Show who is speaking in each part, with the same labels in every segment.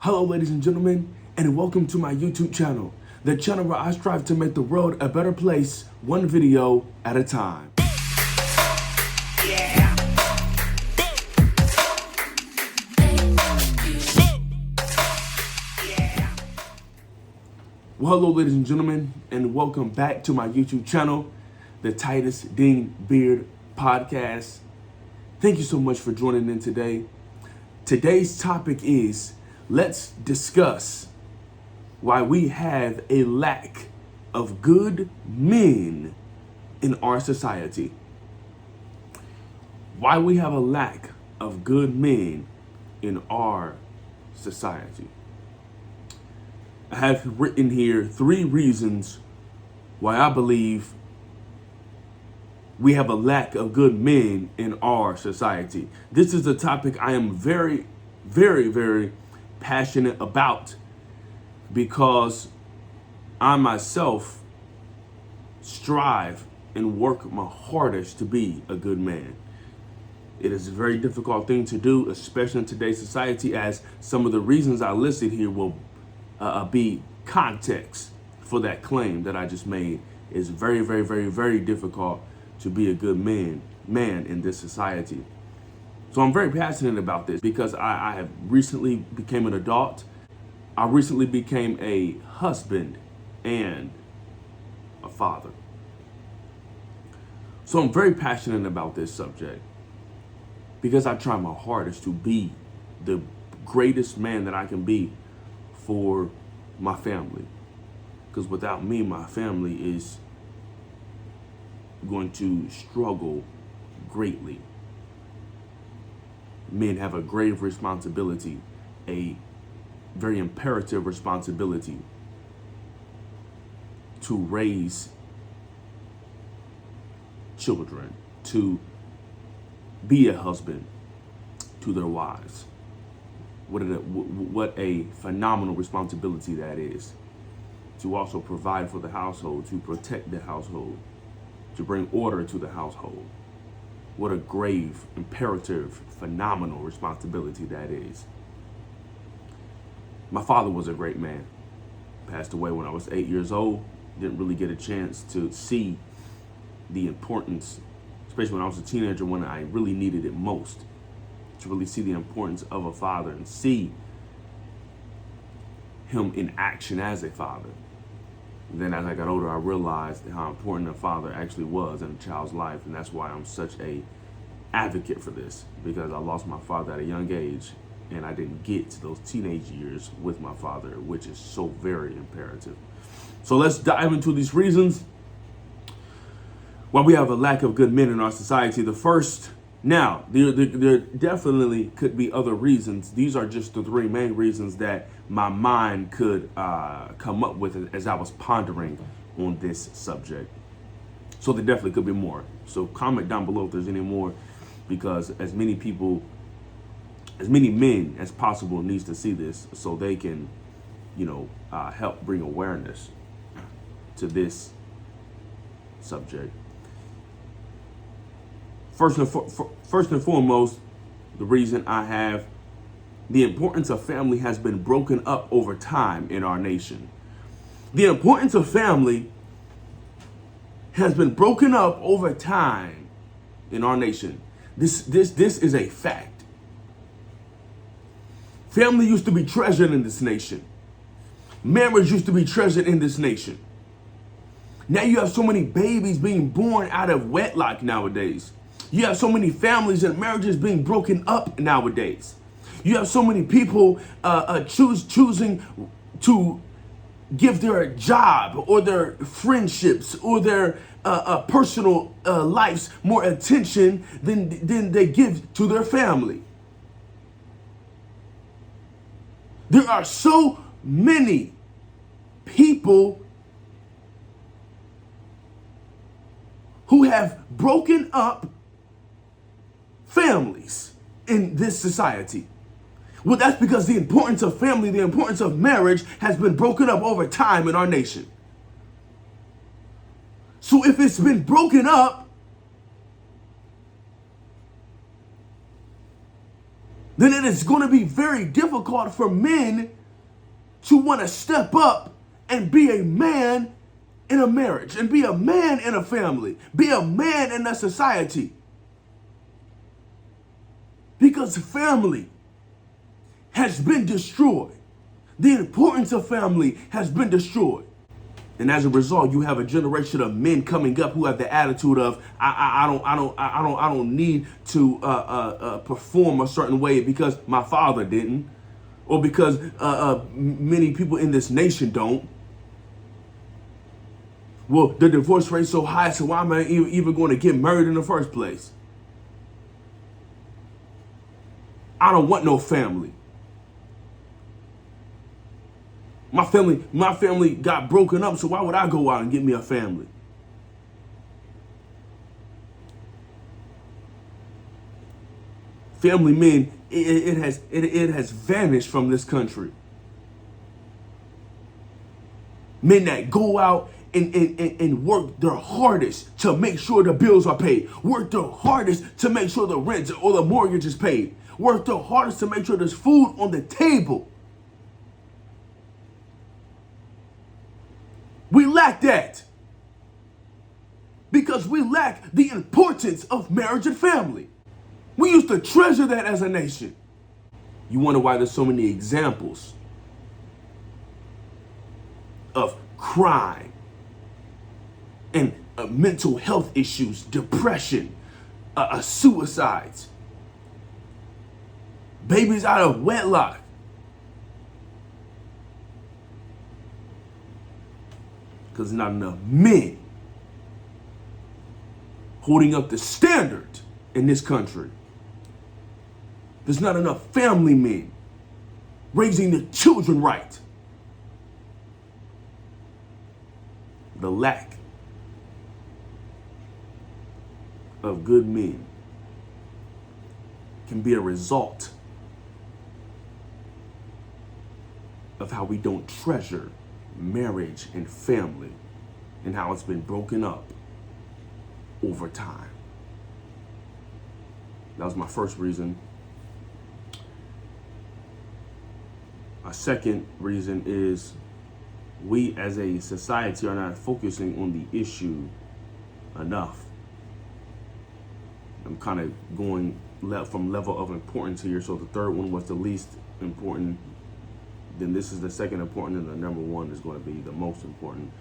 Speaker 1: Hello ladies and gentlemen, and welcome to my YouTube channel, the channel where I strive to make the world a better place, one video at a time. Well, hello ladies and gentlemen, and welcome back to my YouTube channel, the Titus Dean Beard Podcast. Thank you so much for joining in today. Today's topic is, let's discuss why we have a lack of good men in our society. Why we have a lack of good men in our society. I have written here 3 reasons why I believe we have a lack of good men in our society. This is a topic I am very, very passionate about because I myself strive and work my hardest to be a good man. It is a very difficult thing to do, especially in today's society, as some of the reasons I listed here will be context for that claim that I just made. Is very difficult to be a good man in this society. So I'm very passionate about this because I have recently became an adult. I recently became a husband and a father. So I'm very passionate about this subject because I try my hardest to be the greatest man that I can be for my family. Because without me, my family is going to struggle greatly. Men have a grave responsibility, a very imperative responsibility to raise children, to be a husband to their wives. What a phenomenal responsibility that is. To also provide for the household, to protect the household, to bring order to the household. What a grave, imperative, phenomenal responsibility that is. My father was a great man. Passed away when I was 8 years old. Didn't really get a chance to see the importance, especially when I was a teenager, when I really needed it most. To really see the importance of a father and see him in action as a father. And then as I got older, I realized how important a father actually was in a child's life. And that's why I'm such a advocate for this, because I lost my father at a young age and I didn't get to those teenage years with my father, which is so very imperative. So let's dive into these reasons why we have a lack of good men in our society. The first, now, there definitely could be other reasons. These are just the 3 main reasons that my mind could come up with as I was pondering on this subject. So there definitely could be more. So comment down below if there's any more, because as many men as possible needs to see this so they can, help bring awareness to this subject. First and foremost, the reason I have the importance of family has been broken up over time in our nation. The importance of family has been broken up over time in our nation. This is a fact. Family used to be treasured in this nation. Marriage used to be treasured in this nation. Now you have so many babies being born out of wedlock nowadays. You have so many families and marriages being broken up nowadays. You have so many people choosing to give their job or their friendships or their personal lives more attention than they give to their family. There are so many people who have broken up families in this society. Well, that's because the importance of family, the importance of marriage has been broken up over time in our nation. So if it's been broken up, then it is going to be very difficult for men to want to step up and be a man in a marriage, and be a man in a family, be a man in a society. Because family has been destroyed. The importance of family has been destroyed. And as a result, you have a generation of men coming up who have the attitude of, I don't need to perform a certain way because my father didn't, or because many people in this nation don't. Well, the divorce rate is so high, so why am I even going to get married in the first place? I don't want no family. My family got broken up, so why would I go out and get me a family? Family men, it has vanished from this country. Men that go out and work their hardest to make sure the bills are paid. Work their hardest to make sure the rent or the mortgage is paid. Work their hardest to make sure there's food on the table. We lack that because we lack the importance of marriage and family. We used to treasure that as a nation. You wonder why there's so many examples of crime and mental health issues, depression, suicides, babies out of wedlock. Because not enough men holding up the standard in this country. There's not enough family men raising the children right. The lack of good men can be a result of how we don't treasure marriage and family and how it's been broken up over time. That was my first reason. A second reason is we as a society are not focusing on the issue enough. I'm kind of going from level of importance here. So the third one was the least important. Then this is the second important, and the number one is going to be the most important,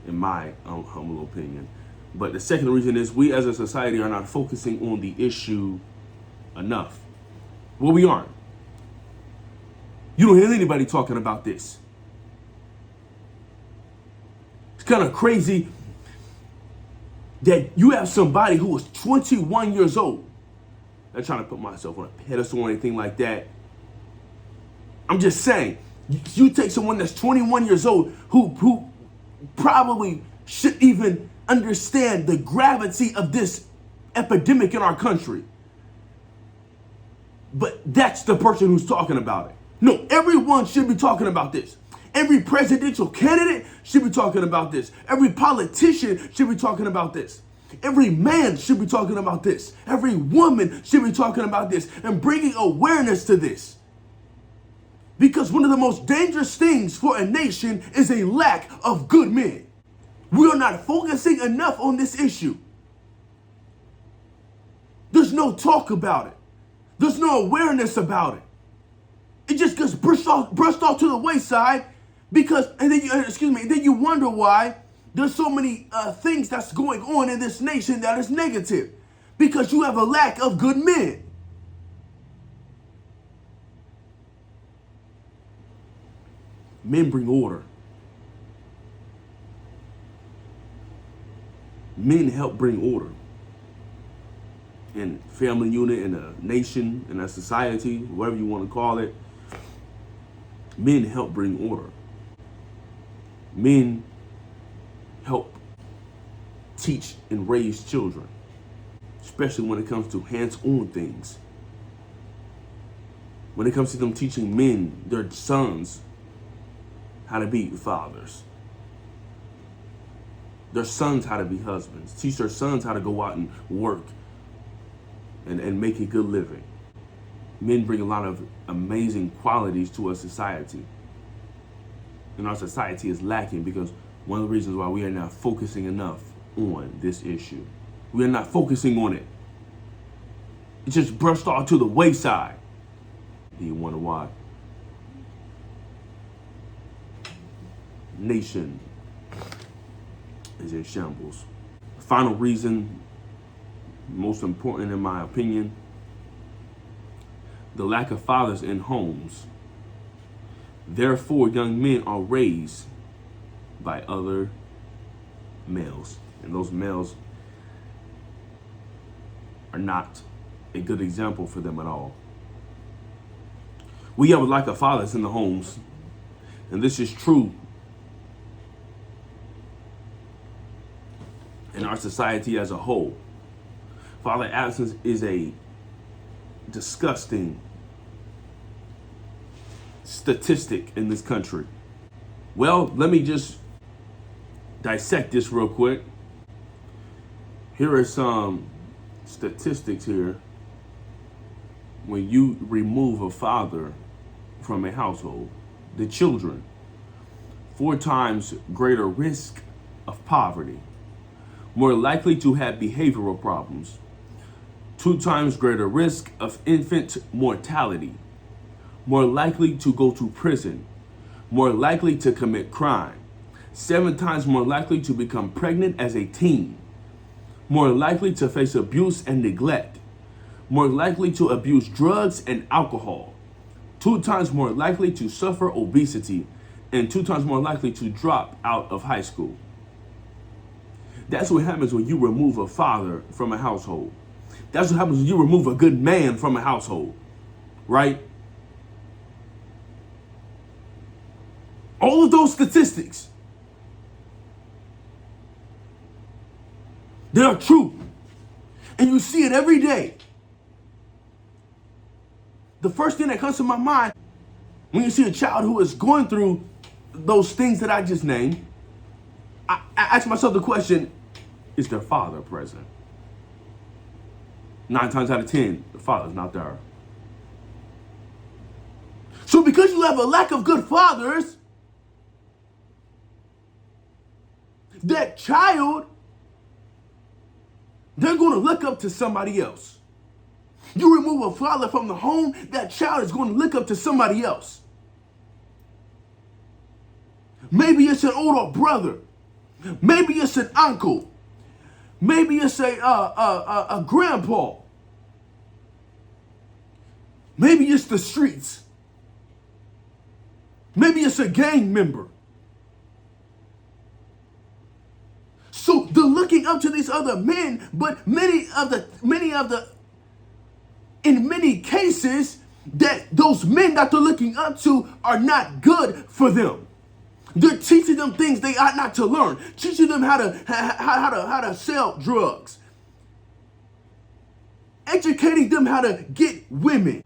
Speaker 1: in my humble opinion. But the second reason is we as a society are not focusing on the issue enough. Well, we aren't. You don't hear anybody talking about this. It's kind of crazy that you have somebody who is 21 years old. I'm not trying to put myself on a pedestal or anything like that. I'm just saying, you take someone that's 21 years old who probably should even understand the gravity of this epidemic in our country. But that's the person who's talking about it. No, everyone should be talking about this. Every presidential candidate should be talking about this. Every politician should be talking about this. Every man should be talking about this. Every woman should be talking about this and bringing awareness to this. Because one of the most dangerous things for a nation is a lack of good men. We are not focusing enough on this issue. There's no talk about it. There's no awareness about it. It just gets brushed off to the wayside because, and then you wonder why there's so many things that's going on in this nation that is negative. Because you have a lack of good men. Men bring order. Men help bring order. In family unit, in a nation, in a society, whatever you want to call it, men help bring order. Men help teach and raise children, especially when it comes to hands-on things. When it comes to them teaching men, their sons, how to be fathers. Their sons how to be husbands. Teach their sons how to go out and work and make a good living. Men bring a lot of amazing qualities to a society. And our society is lacking because one of the reasons why we are not focusing enough on this issue. We are not focusing on it. It's just brushed off to the wayside. Do you wonder why? Nation is in shambles. Final reason, most important in my opinion, the lack of fathers in homes. Therefore, young men are raised by other males. And those males are not a good example for them at all. We have a lack of fathers in the homes. And this is true in our society as a whole. Father absence is a disgusting statistic in this country. Well, let me just dissect this real quick. Here are some statistics here. When you remove a father from a household, the children, 4 times greater risk of poverty, more likely to have behavioral problems, 2 times greater risk of infant mortality, more likely to go to prison, more likely to commit crime, 7 times more likely to become pregnant as a teen, more likely to face abuse and neglect, more likely to abuse drugs and alcohol, 2 times more likely to suffer obesity, and 2 times more likely to drop out of high school. That's what happens when you remove a father from a household. That's what happens when you remove a good man from a household, right? All of those statistics, they are true. And you see it every day. The first thing that comes to my mind when you see a child who is going through those things that I just named, I ask myself the question, is their father present? 9 times out of 10, the father's not there. So because you have a lack of good fathers, that child, they're going to look up to somebody else. You remove a father from the home, that child is going to look up to somebody else. Maybe it's an older brother. Maybe it's an uncle. Maybe it's a grandpa. Maybe it's the streets. Maybe it's a gang member. So they're looking up to these other men, but in many cases, that those men that they're looking up to are not good for them. They're teaching them things they ought not to learn, teaching them how to sell drugs, educating them how to get women,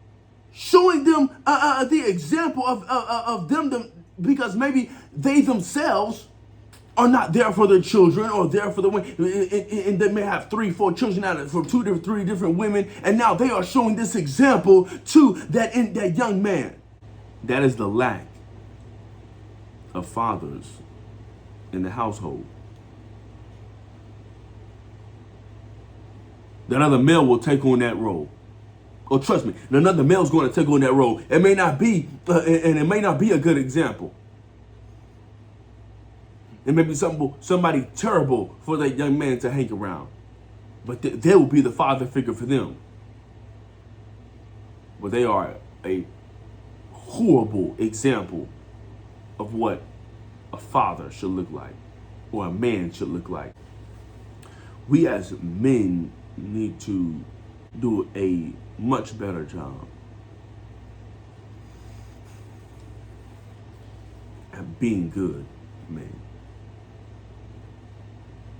Speaker 1: showing them the example of them because maybe they themselves are not there for their children or there for the women, and they may have 3, 4 children out of from 2 to 3 different women, and now they are showing this example to that young man. That is the lack of fathers in the household. That other male will take on that role. Oh, trust me, another male is going to take on that role. It may not be, and it may not be a good example. It may be somebody terrible for that young man to hang around. But they will be the father figure for them. But they are a horrible example of what a father should look like, or a man should look like. We as men need to do a much better job at being good men.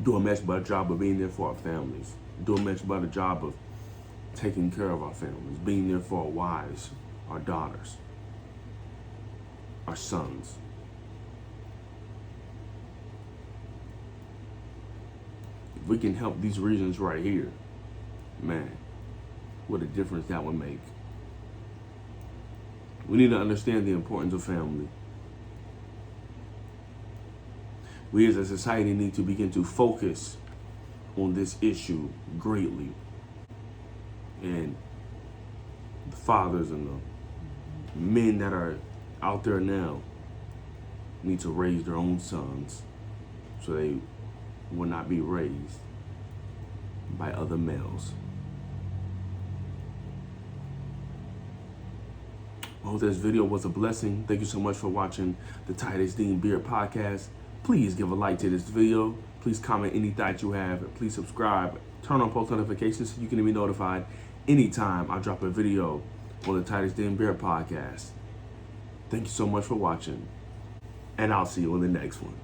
Speaker 1: Do a much better job of being there for our families. Do a much better job of taking care of our families, being there for our wives, our daughters, our sons. If we can help these reasons right here, man, what a difference that would make. We need to understand the importance of family. We as a society need to begin to focus on this issue greatly. And the fathers and the men that are out there now need to raise their own sons so they will not be raised by other males. I hope this video was a blessing. Thank you so much for watching the Titus Dean Beard Podcast. Please give a like to this video. Please comment any thoughts you have. Please subscribe. Turn on post notifications so you can be notified anytime I drop a video on the Titus Dean Beard Podcast. Thank you so much for watching, and I'll see you on the next one.